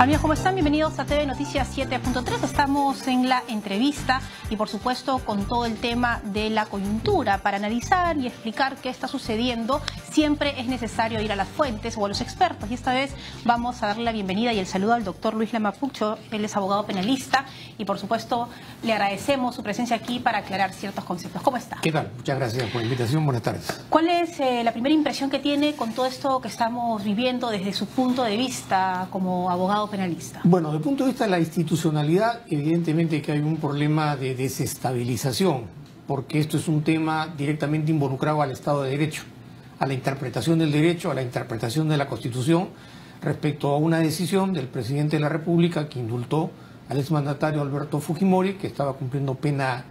Amigos, ¿cómo están? Bienvenidos a TV Noticias 7.3. Estamos en la entrevista y, por supuesto, con todo el tema de la coyuntura. Para analizar y explicar qué está sucediendo, siempre es necesario ir a las fuentes o a los expertos. Y esta vez vamos a darle la bienvenida y el saludo al doctor Luis Lama Pucho. Él es abogado penalista y, por supuesto, le agradecemos su presencia aquí para aclarar ciertos conceptos. ¿Cómo está? ¿Qué tal? Muchas gracias por la invitación. Buenas tardes. ¿Cuál es la primera impresión que tiene con todo esto que estamos viviendo desde su punto de vista como abogado penalista? Bueno, desde el punto de vista de la institucionalidad, evidentemente que hay un problema de desestabilización, porque esto es un tema directamente involucrado al Estado de Derecho, a la interpretación del derecho, a la interpretación de la Constitución, respecto a una decisión del presidente de la República que indultó al exmandatario Alberto Fujimori, que estaba cumpliendo pena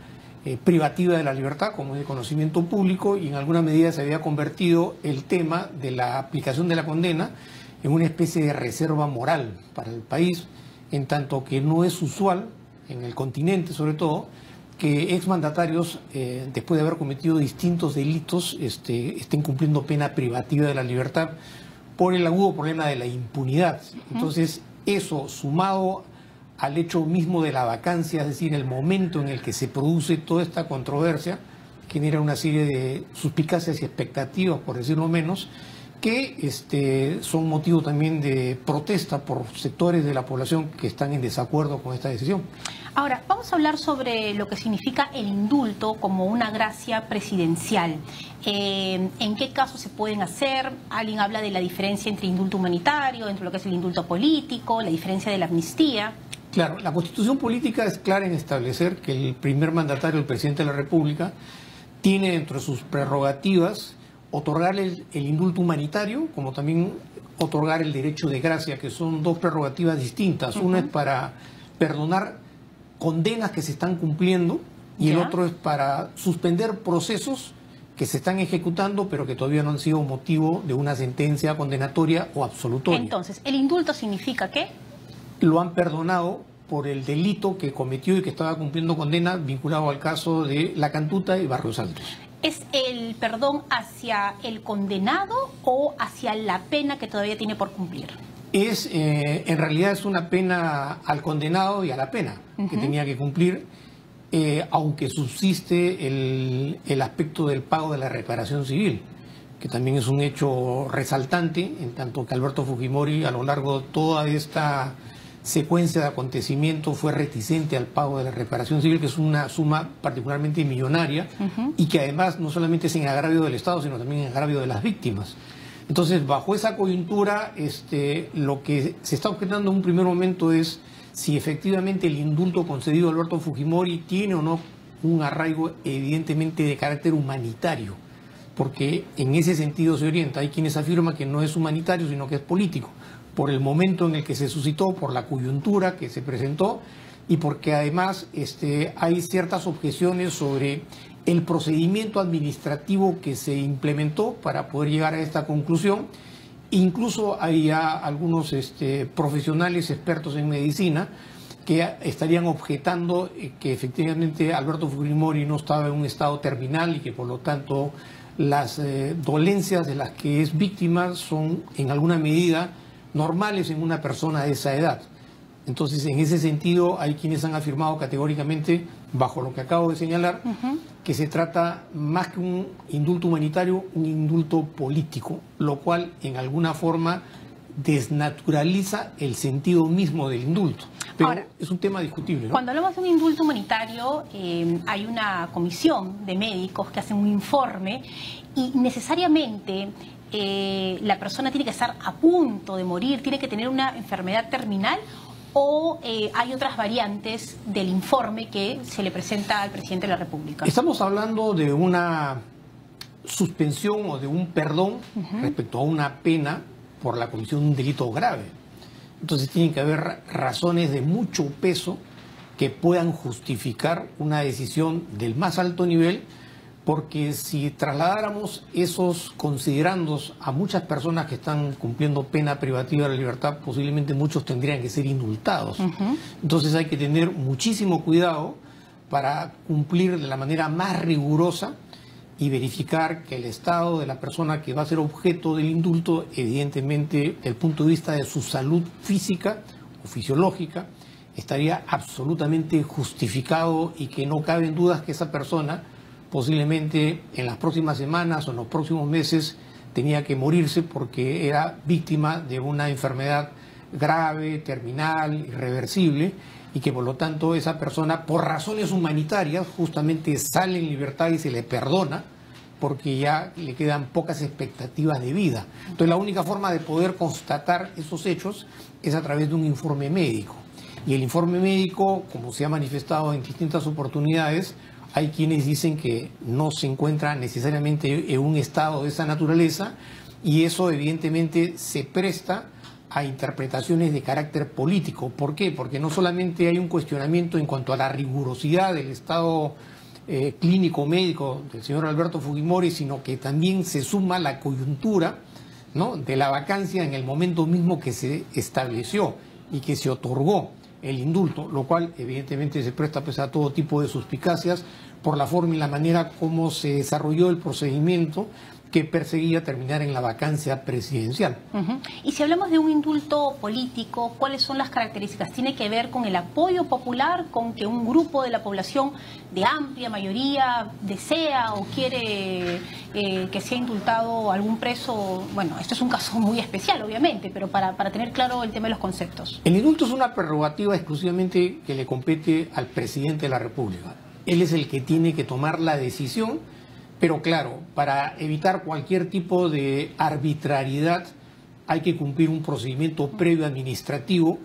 privativa de la libertad, como es de conocimiento público, y en alguna medida se había convertido el tema de la aplicación de la condena en una especie de reserva moral para el país, en tanto que no es usual, en el continente sobre todo, que exmandatarios, después de haber cometido distintos delitos, estén cumpliendo pena privativa de la libertad por el agudo problema de la impunidad. Entonces, eso sumado al hecho mismo de la vacancia, es decir, el momento en el que se produce toda esta controversia, genera una serie de suspicacias y expectativas, por decirlo menos, que son motivo también de protesta por sectores de la población que están en desacuerdo con esta decisión. Ahora, vamos a hablar sobre lo que significa el indulto como una gracia presidencial. ¿En qué casos se pueden hacer? Alguien habla de la diferencia entre indulto humanitario, entre lo que es el indulto político, la diferencia de la amnistía. Claro, la Constitución política es clara en establecer que el primer mandatario, el presidente de la República, tiene dentro de sus prerrogativas otorgar el indulto humanitario, como también otorgar el derecho de gracia, que son dos prerrogativas distintas. Una es para perdonar condenas que se están cumpliendo y el otro es para suspender procesos que se están ejecutando pero que todavía no han sido motivo de una sentencia condenatoria o absolutoria. Entonces, ¿el indulto significa qué? Lo han perdonado por el delito que cometió y que estaba cumpliendo condena vinculado al caso de La Cantuta y Barrios Altos. ¿Es el perdón hacia el condenado o hacia la pena que todavía tiene por cumplir? En realidad es una pena al condenado y a la pena que tenía que cumplir, aunque subsiste el aspecto del pago de la reparación civil, que también es un hecho resaltante, en tanto que Alberto Fujimori a lo largo de toda esta secuencia de acontecimientos fue reticente al pago de la reparación civil, que es una suma particularmente millonaria y que además no solamente es en agravio del Estado, sino también en agravio de las víctimas. Entonces, bajo esa coyuntura, lo que se está objetando en un primer momento es si efectivamente el indulto concedido a Alberto Fujimori tiene o no un arraigo evidentemente de carácter humanitario, porque en ese sentido se orienta. Hay quienes afirman que no es humanitario, sino que es político, por el momento en el que se suscitó, por la coyuntura que se presentó y porque además hay ciertas objeciones sobre el procedimiento administrativo que se implementó para poder llegar a esta conclusión. Incluso hay ya algunos profesionales expertos en medicina que estarían objetando que efectivamente Alberto Fujimori no estaba en un estado terminal y que por lo tanto las dolencias de las que es víctima son en alguna medida normales en una persona de esa edad. Entonces, en ese sentido, hay quienes han afirmado categóricamente, bajo lo que acabo de señalar, que se trata más que un indulto humanitario, un indulto político, lo cual en alguna forma desnaturaliza el sentido mismo del indulto. Pero ahora, es un tema discutible, ¿no? Cuando hablamos de un indulto humanitario, hay una comisión de médicos que hacen un informe y necesariamente la persona tiene que estar a punto de morir, tiene que tener una enfermedad terminal, o hay otras variantes del informe que se le presenta al presidente de la República. Estamos hablando de una suspensión o de un perdón respecto a una pena por la comisión de un delito grave. Entonces tienen que haber razones de mucho peso que puedan justificar una decisión del más alto nivel, porque si trasladáramos esos considerandos a muchas personas que están cumpliendo pena privativa de la libertad, posiblemente muchos tendrían que ser indultados. Entonces hay que tener muchísimo cuidado para cumplir de la manera más rigurosa y verificar que el estado de la persona que va a ser objeto del indulto, evidentemente, desde el punto de vista de su salud física o fisiológica, estaría absolutamente justificado y que no caben dudas que esa persona posiblemente en las próximas semanas o en los próximos meses tenía que morirse porque era víctima de una enfermedad grave, terminal, irreversible, y que por lo tanto esa persona, por razones humanitarias, justamente sale en libertad y se le perdona porque ya le quedan pocas expectativas de vida. Entonces la única forma de poder constatar esos hechos es a través de un informe médico. Y el informe médico, como se ha manifestado en distintas oportunidades, hay quienes dicen que no se encuentra necesariamente en un estado de esa naturaleza, y eso evidentemente se presta a interpretaciones de carácter político. ¿Por qué? Porque no solamente hay un cuestionamiento en cuanto a la rigurosidad del estado clínico médico del señor Alberto Fujimori, sino que también se suma la coyuntura, ¿no?, de la vacancia en el momento mismo que se estableció y que se otorgó el indulto, lo cual evidentemente se presta pues a todo tipo de suspicacias por la forma y la manera como se desarrolló el procedimiento que perseguía terminar en la vacancia presidencial. Y si hablamos de un indulto político, ¿cuáles son las características? ¿Tiene que ver con el apoyo popular, con que un grupo de la población de amplia mayoría desea o quiere que sea indultado algún preso? Bueno, esto es un caso muy especial, obviamente, pero para tener claro el tema de los conceptos. El indulto es una prerrogativa exclusivamente que le compete al presidente de la República. Él es el que tiene que tomar la decisión. Pero claro, para evitar cualquier tipo de arbitrariedad hay que cumplir un procedimiento previo administrativo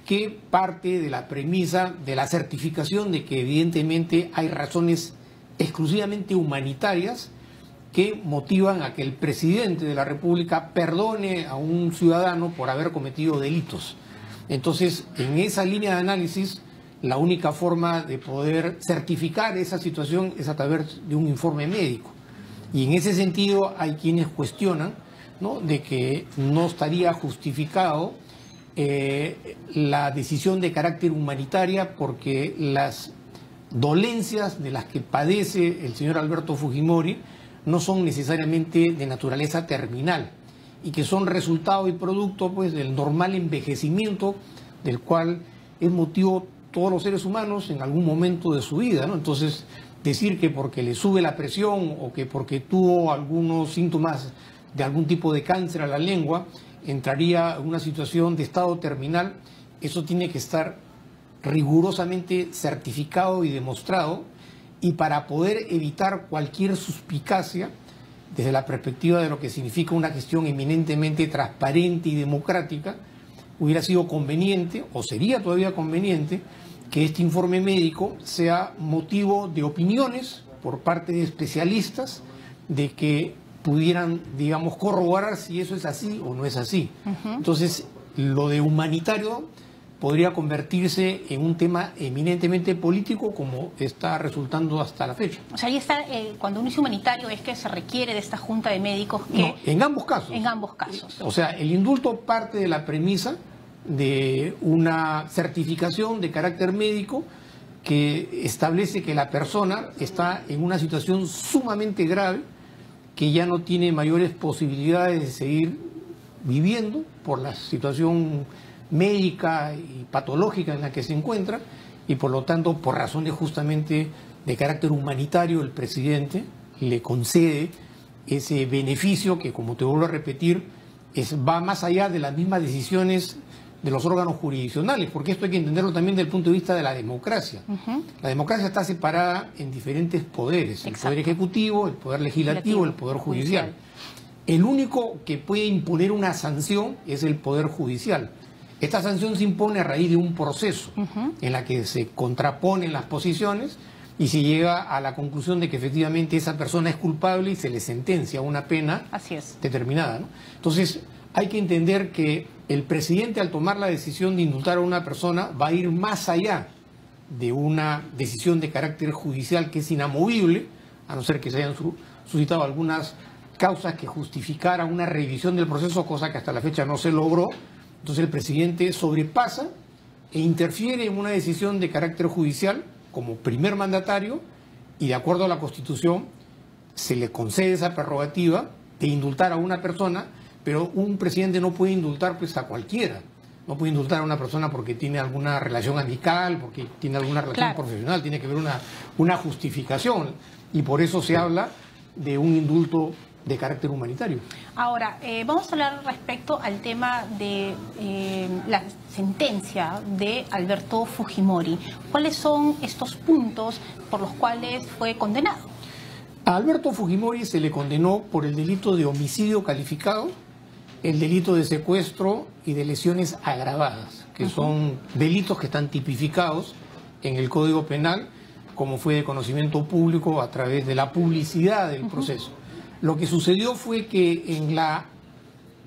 que parte de la premisa de la certificación de que evidentemente hay razones exclusivamente humanitarias que motivan a que el presidente de la República perdone a un ciudadano por haber cometido delitos. Entonces, en esa línea de análisis, la única forma de poder certificar esa situación es a través de un informe médico. Y en ese sentido hay quienes cuestionan, ¿no?, de que no estaría justificado la decisión de carácter humanitaria porque las dolencias de las que padece el señor Alberto Fujimori no son necesariamente de naturaleza terminal y que son resultado y producto pues del normal envejecimiento del cual es motivo todos los seres humanos en algún momento de su vida, ¿no? Entonces, decir que porque le sube la presión o que porque tuvo algunos síntomas de algún tipo de cáncer a la lengua, entraría en una situación de estado terminal, eso tiene que estar rigurosamente certificado y demostrado, y para poder evitar cualquier suspicacia, desde la perspectiva de lo que significa una gestión eminentemente transparente y democrática, hubiera sido conveniente, o sería todavía conveniente, que este informe médico sea motivo de opiniones por parte de especialistas de que pudieran, digamos, corroborar si eso es así o no es así. Entonces, lo de humanitario podría convertirse en un tema eminentemente político, como está resultando hasta la fecha. O sea, ahí está, cuando uno dice humanitario es que se requiere de esta junta de médicos que... No, en ambos casos. En ambos casos. O sea, el indulto parte de la premisa de una certificación de carácter médico que establece que la persona está en una situación sumamente grave, que ya no tiene mayores posibilidades de seguir viviendo por la situación médica y patológica en la que se encuentra, y por lo tanto, por razones justamente de carácter humanitario, el presidente le concede ese beneficio que, como te vuelvo a repetir, va más allá de las mismas decisiones de los órganos jurisdiccionales, porque esto hay que entenderlo también desde el punto de vista de la democracia. La democracia está separada en diferentes poderes: el poder ejecutivo, el poder legislativo, el poder judicial. El único que puede imponer una sanción es el poder judicial. Esta sanción se impone a raíz de un proceso en la que se contraponen las posiciones y se llega a la conclusión de que efectivamente esa persona es culpable y se le sentencia a una pena determinada, ¿no? Entonces, hay que entender que el presidente, al tomar la decisión de indultar a una persona, va a ir más allá de una decisión de carácter judicial que es inamovible, a no ser que se hayan suscitado algunas causas que justificaran una revisión del proceso, cosa que hasta la fecha no se logró. Entonces el presidente sobrepasa e interfiere en una decisión de carácter judicial como primer mandatario, y de acuerdo a la Constitución se le concede esa prerrogativa de indultar a una persona, pero un presidente no puede indultar pues a cualquiera. No puede indultar a una persona porque tiene alguna relación amical, porque tiene alguna relación profesional, tiene que haber una justificación. Y por eso se habla de un indulto de carácter humanitario. Ahora, vamos a hablar respecto al tema de la sentencia de Alberto Fujimori. ¿Cuáles son estos puntos por los cuales fue condenado? A Alberto Fujimori se le condenó por el delito de homicidio calificado, el delito de secuestro y de lesiones agravadas, que son delitos que están tipificados en el Código Penal, como fue de conocimiento público a través de la publicidad del proceso. Lo que sucedió fue que en la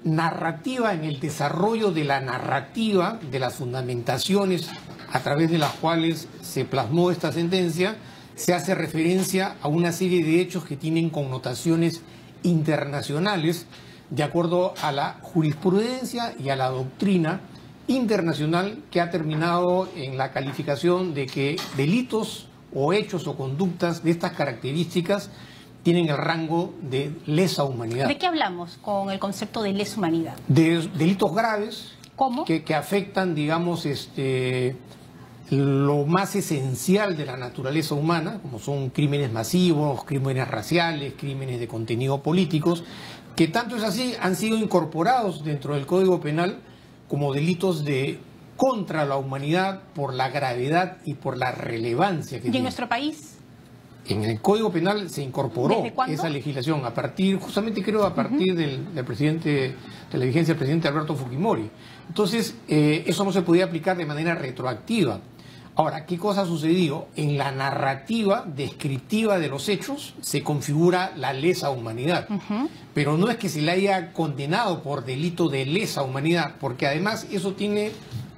narrativa, en el desarrollo de la narrativa, de las fundamentaciones a través de las cuales se plasmó esta sentencia, se hace referencia a una serie de hechos que tienen connotaciones internacionales, de acuerdo a la jurisprudencia y a la doctrina internacional, que ha terminado en la calificación de que delitos o hechos o conductas de estas características tienen el rango de lesa humanidad. ¿De qué hablamos con el concepto de lesa humanidad? De delitos graves. ¿Cómo? Que afectan, digamos, lo más esencial de la naturaleza humana, como son crímenes masivos, crímenes raciales, crímenes de contenido políticos, que tanto es así, han sido incorporados dentro del Código Penal como delitos contra la humanidad por la gravedad y por la relevancia que tiene. ¿Y en nuestro país? En el Código Penal se incorporó esa legislación a partir, justamente creo, a partir de la vigencia del presidente Alberto Fujimori. Entonces, eso no se podía aplicar de manera retroactiva. Ahora, ¿qué cosa ha sucedido? En la narrativa descriptiva de los hechos se configura la lesa humanidad. Pero no es que se le haya condenado por delito de lesa humanidad, porque además eso tiene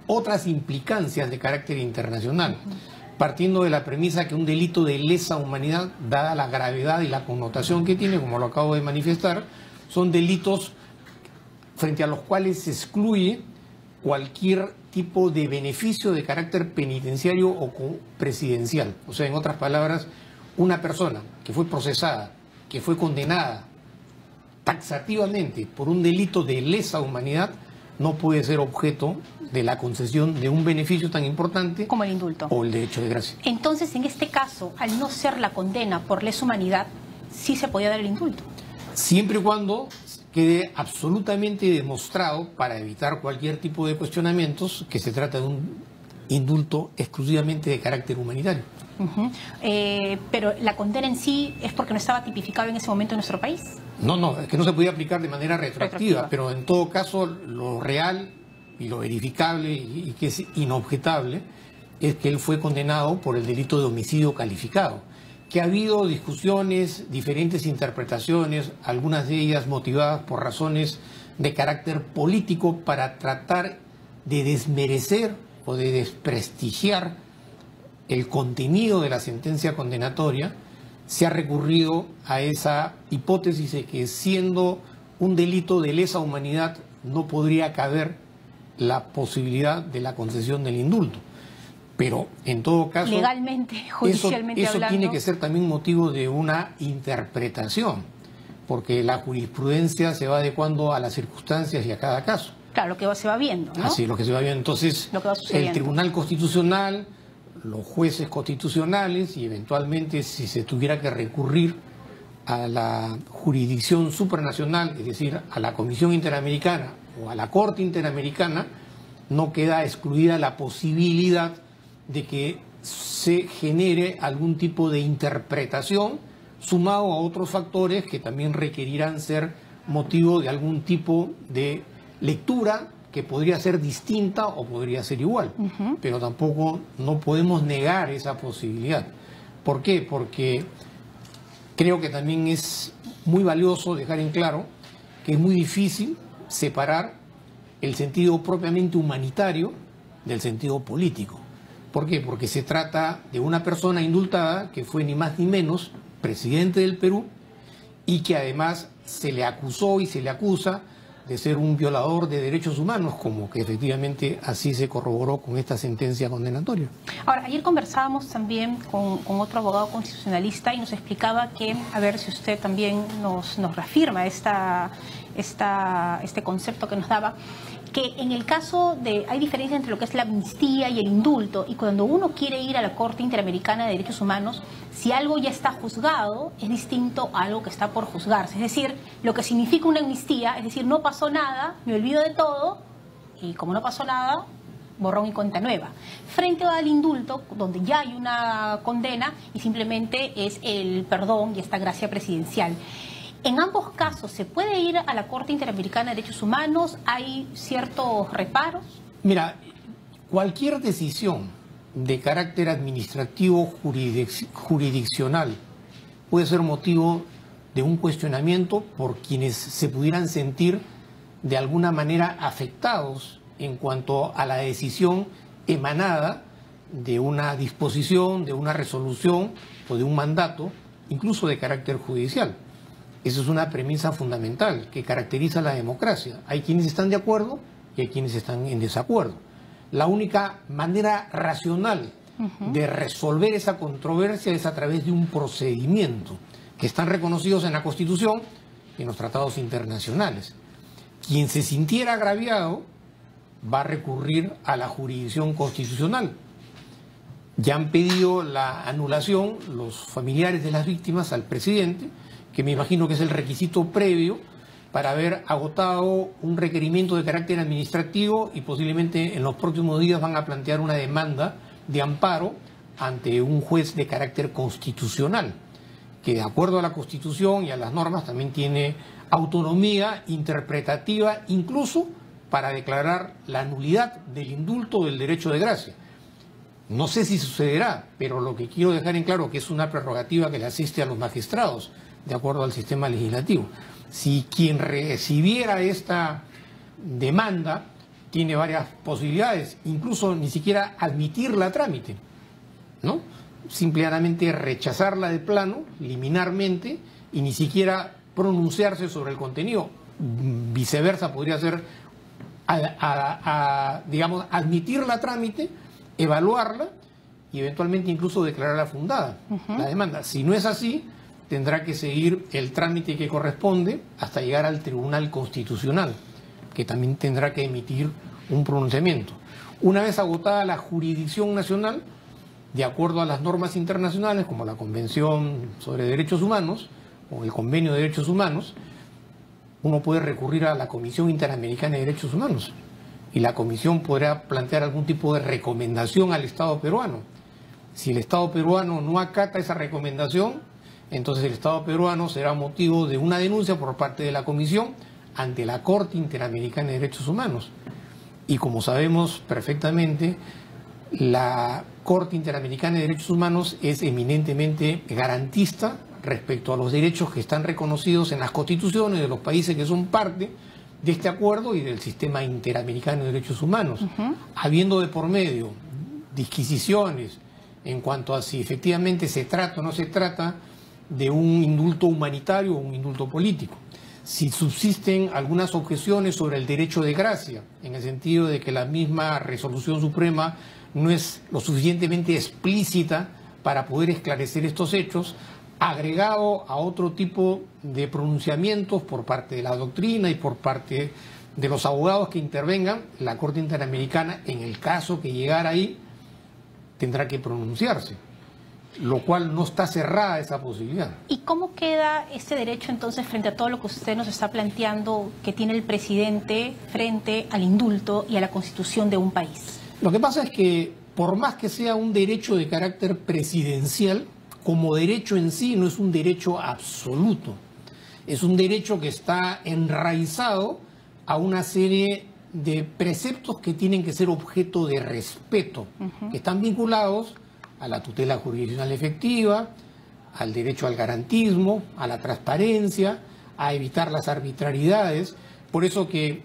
otras implicancias de carácter internacional. Partiendo de la premisa que un delito de lesa humanidad, dada la gravedad y la connotación que tiene, como lo acabo de manifestar, son delitos frente a los cuales se excluye cualquier tipo de beneficio de carácter penitenciario o presidencial. O sea, en otras palabras, una persona que fue procesada, que fue condenada taxativamente por un delito de lesa humanidad, no puede ser objeto de la concesión de un beneficio tan importante como el indulto o el derecho de gracia. Entonces, en este caso, al no ser la condena por lesa humanidad, sí se podía dar el indulto. Siempre y cuando quede absolutamente demostrado, para evitar cualquier tipo de cuestionamientos, que se trata de un indulto exclusivamente de carácter humanitario. Pero la condena en sí es porque no estaba tipificado en ese momento en nuestro país. No, es que no se podía aplicar de manera retroactiva, pero en todo caso lo real y lo verificable y que es inobjetable es que él fue condenado por el delito de homicidio calificado, que ha habido discusiones, diferentes interpretaciones, algunas de ellas motivadas por razones de carácter político para tratar de desmerecer o de desprestigiar el contenido de la sentencia condenatoria. Se ha recurrido a esa hipótesis de que, siendo un delito de lesa humanidad, no podría caber la posibilidad de la concesión del indulto. Pero, en todo caso, legalmente, judicialmente eso hablando, tiene que ser también motivo de una interpretación, porque la jurisprudencia se va adecuando a las circunstancias y a cada caso. Claro, lo que se va viendo, ¿no? Así, lo que se va viendo. Entonces, el Tribunal Constitucional, los jueces constitucionales y eventualmente, si se tuviera que recurrir a la jurisdicción supranacional, es decir, a la Comisión Interamericana o a la Corte Interamericana, no queda excluida la posibilidad de que se genere algún tipo de interpretación sumado a otros factores que también requerirán ser motivo de algún tipo de lectura que podría ser distinta o podría ser igual, pero tampoco no podemos negar esa posibilidad. ¿Por qué? Porque creo que también es muy valioso dejar en claro que es muy difícil separar el sentido propiamente humanitario del sentido político. ¿Por qué? Porque se trata de una persona indultada que fue ni más ni menos presidente del Perú y que además se le acusó y se le acusa de ser un violador de derechos humanos, como que efectivamente así se corroboró con esta sentencia condenatoria. Ahora, ayer conversábamos también con otro abogado constitucionalista y nos explicaba que, a ver si usted también nos reafirma este concepto que nos daba, que en el caso de, hay diferencia entre lo que es la amnistía y el indulto, y cuando uno quiere ir a la Corte Interamericana de Derechos Humanos, si algo ya está juzgado, es distinto a algo que está por juzgarse. Es decir, lo que significa una amnistía, es decir, no pasó nada, me olvido de todo, y como no pasó nada, borrón y cuenta nueva. Frente al indulto, donde ya hay una condena y simplemente es el perdón y esta gracia presidencial. En ambos casos, ¿se puede ir a la Corte Interamericana de Derechos Humanos? ¿Hay ciertos reparos? Mira, cualquier decisión de carácter administrativo jurisdiccional puede ser motivo de un cuestionamiento por quienes se pudieran sentir de alguna manera afectados en cuanto a la decisión emanada de una disposición, de una resolución o de un mandato, incluso de carácter judicial. Esa es una premisa fundamental que caracteriza la democracia. Hay quienes están de acuerdo y hay quienes están en desacuerdo. La única manera racional de resolver esa controversia es a través de un procedimiento que están reconocidos en la Constitución y en los tratados internacionales. Quien se sintiera agraviado va a recurrir a la jurisdicción constitucional. Ya han pedido la anulación los familiares de las víctimas al presidente, que me imagino que es el requisito previo para haber agotado un requerimiento de carácter administrativo, y posiblemente en los próximos días van a plantear una demanda de amparo ante un juez de carácter constitucional, que de acuerdo a la Constitución y a las normas también tiene autonomía interpretativa, incluso para declarar la nulidad del indulto o del derecho de gracia. No sé si sucederá, pero lo que quiero dejar en claro es que es una prerrogativa que le asiste a los magistrados, de acuerdo al sistema legislativo. Si quien recibiera esta demanda tiene varias posibilidades, incluso ni siquiera admitirla a trámite, ¿no? Simplemente rechazarla de plano, liminarmente, y ni siquiera pronunciarse sobre el contenido. Viceversa, podría ser, digamos, admitirla a trámite, evaluarla y eventualmente incluso declararla fundada, la demanda. Si no es así, tendrá que seguir el trámite que corresponde hasta llegar al Tribunal Constitucional, que también tendrá que emitir un pronunciamiento. Una vez agotada la jurisdicción nacional, de acuerdo a las normas internacionales, como la Convención sobre Derechos Humanos o el Convenio de Derechos Humanos, uno puede recurrir a la Comisión Interamericana de Derechos Humanos y la Comisión podrá plantear algún tipo de recomendación al Estado peruano. Si el Estado peruano no acata esa recomendación, entonces el Estado peruano será motivo de una denuncia por parte de la Comisión ante la Corte Interamericana de Derechos Humanos. Y como sabemos perfectamente, la Corte Interamericana de Derechos Humanos es eminentemente garantista respecto a los derechos que están reconocidos en las constituciones de los países que son parte de este acuerdo y del sistema interamericano de derechos humanos, habiendo de por medio disquisiciones en cuanto a si efectivamente se trata o no se trata de un indulto humanitario o un indulto político. Si subsisten algunas objeciones sobre el derecho de gracia, en el sentido de que la misma resolución suprema no es lo suficientemente explícita para poder esclarecer estos hechos, agregado a otro tipo de pronunciamientos por parte de la doctrina y por parte de los abogados que intervengan, la Corte Interamericana, en el caso que llegara ahí, tendrá que pronunciarse, lo cual no está cerrada esa posibilidad. ¿Y cómo queda ese derecho entonces frente a todo lo que usted nos está planteando que tiene el presidente frente al indulto y a la Constitución de un país? Lo que pasa es que, por más que sea un derecho de carácter presidencial, como derecho en sí no es un derecho absoluto. Es un derecho que está enraizado a una serie de preceptos que tienen que ser objeto de respeto, que están vinculados a la tutela jurisdiccional efectiva, al derecho al garantismo, a la transparencia, a evitar las arbitrariedades. Por eso que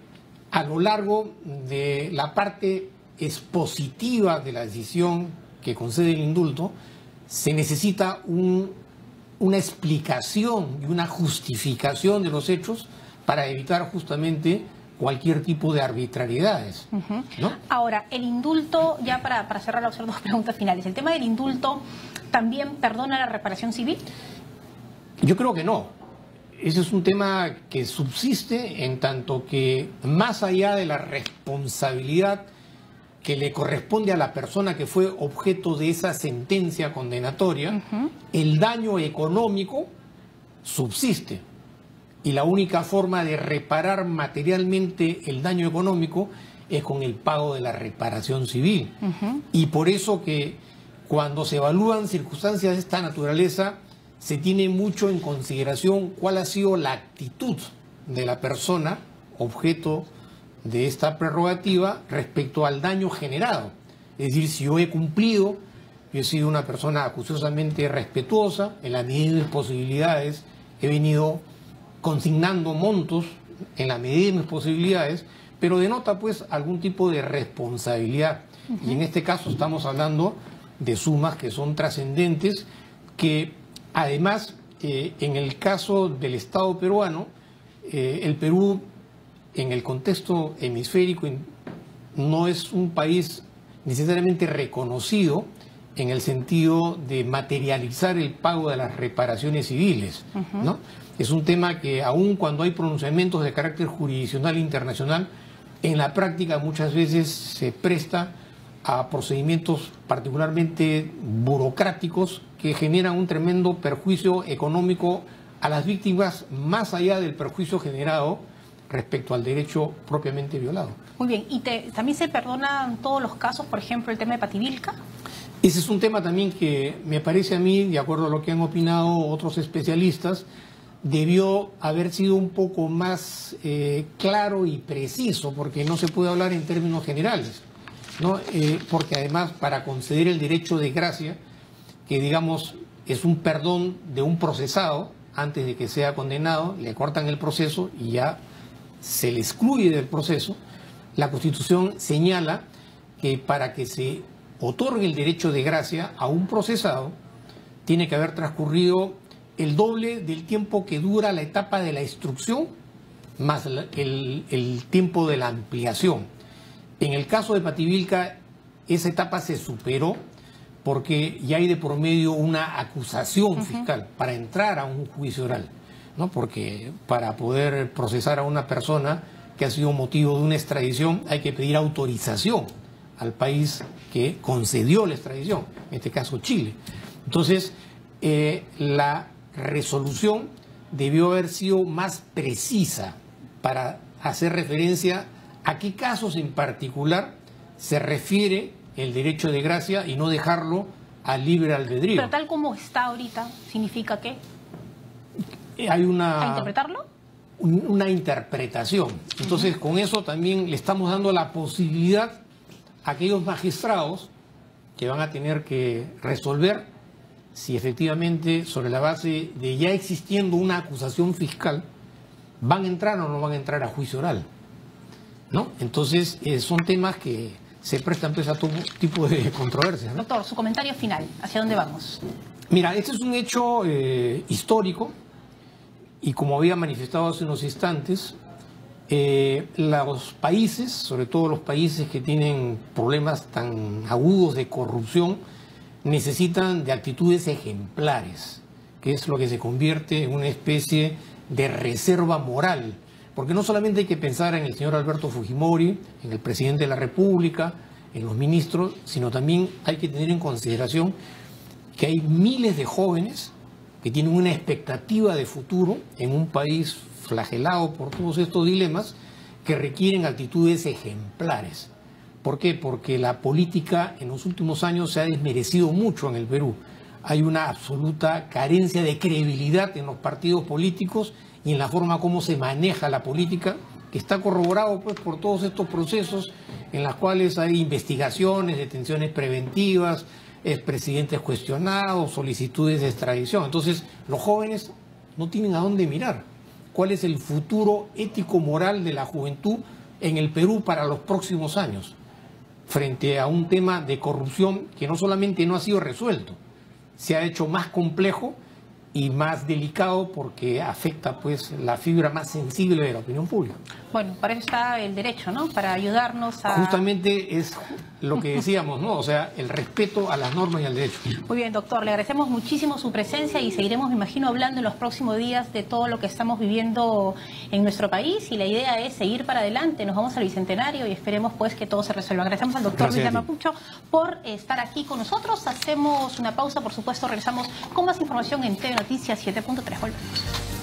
a lo largo de la parte expositiva de la decisión que concede el indulto, se necesita una explicación y una justificación de los hechos para evitar justamente cualquier tipo de arbitrariedades, ¿no? Ahora, el indulto, ya para cerrar, hacer dos preguntas finales. ¿El tema del indulto también perdona la reparación civil? Yo creo que no. ese es un tema que subsiste en tanto que, más allá de la responsabilidad que le corresponde a la persona que fue objeto de esa sentencia condenatoria, el daño económico subsiste. Y la única forma de reparar materialmente el daño económico es con el pago de la reparación civil. Y por eso que cuando se evalúan circunstancias de esta naturaleza, se tiene mucho en consideración cuál ha sido la actitud de la persona objeto de esta prerrogativa respecto al daño generado. Es decir, si yo he cumplido, yo he sido una persona acuciosamente respetuosa, en la medida de mis posibilidades he venido consignando montos en la medida de mis posibilidades, pero denota pues algún tipo de responsabilidad. Y en este caso estamos hablando de sumas que son trascendentes, que además en el caso del Estado peruano, el Perú en el contexto hemisférico no es un país necesariamente reconocido en el sentido de materializar el pago de las reparaciones civiles, ¿no? Es un tema que aun cuando hay pronunciamientos de carácter jurisdiccional internacional, en la práctica muchas veces se presta a procedimientos particularmente burocráticos que generan un tremendo perjuicio económico a las víctimas, más allá del perjuicio generado respecto al derecho propiamente violado. Muy bien, ¿y también se perdonan todos los casos, por ejemplo, el tema de Pativilca? Ese es un tema también que me parece a mí, de acuerdo a lo que han opinado otros especialistas, debió haber sido un poco más claro y preciso, porque no se puede hablar en términos generales, ¿no? Porque además, para conceder el derecho de gracia, que digamos es un perdón de un procesado antes de que sea condenado, le cortan el proceso y ya se le excluye del proceso, la Constitución señala que para que se otorgue el derecho de gracia a un procesado, tiene que haber transcurrido el doble del tiempo que dura la etapa de la instrucción, más el tiempo de la ampliación. En el caso de Pativilca, esa etapa se superó porque ya hay de por medio una acusación fiscal para entrar a un juicio oral, ¿no? Porque para poder procesar a una persona que ha sido motivo de una extradición hay que pedir autorización al país que concedió la extradición, en este caso Chile. Entonces, la resolución debió haber sido más precisa para hacer referencia a qué casos en particular se refiere el derecho de gracia y no dejarlo al libre albedrío. Pero tal como está ahorita, ¿significa qué? Hay una... ¿A interpretarlo? Una interpretación. Entonces, con eso también le estamos dando la posibilidad a aquellos magistrados que van a tener que resolver si efectivamente, sobre la base de ya existiendo una acusación fiscal, van a entrar o no van a entrar a juicio oral, ¿no? Entonces, son temas que se prestan pues a todo tipo de controversias, ¿no? Doctor, su comentario final, ¿hacia dónde vamos? Mira, este es un hecho histórico y, como había manifestado hace unos instantes, los países, sobre todo los países que tienen problemas tan agudos de corrupción, necesitan de actitudes ejemplares, que es lo que se convierte en una especie de reserva moral, porque no solamente hay que pensar en el señor Alberto Fujimori, en el presidente de la República, en los ministros, sino también hay que tener en consideración que hay miles de jóvenes que tienen una expectativa de futuro en un país flagelado por todos estos dilemas que requieren actitudes ejemplares. ¿Por qué? Porque la política en los últimos años se ha desmerecido mucho en el Perú. Hay una absoluta carencia de credibilidad en los partidos políticos y en la forma como se maneja la política, que está corroborado pues por todos estos procesos en los cuales hay investigaciones, detenciones preventivas, expresidentes cuestionados, solicitudes de extradición. Entonces, los jóvenes no tienen a dónde mirar. ¿Cuál es el futuro ético-moral de la juventud en el Perú para los próximos años? Frente a un tema de corrupción que no solamente no ha sido resuelto, se ha hecho más complejo y más delicado porque afecta pues la fibra más sensible de la opinión pública. Bueno, para eso está el derecho, ¿no? Para ayudarnos a... Justamente es lo que decíamos, ¿no? O sea, el respeto a las normas y al derecho. Muy bien, doctor, le agradecemos muchísimo su presencia y seguiremos, me imagino, hablando en los próximos días de todo lo que estamos viviendo en nuestro país, y la idea es seguir para adelante. Nos vamos al Bicentenario y esperemos pues que todo se resuelva. Agradecemos al doctor Luis Mapucho por estar aquí con nosotros. Hacemos una pausa, por supuesto, regresamos con más información en TV Noticias 7.3. Volvemos.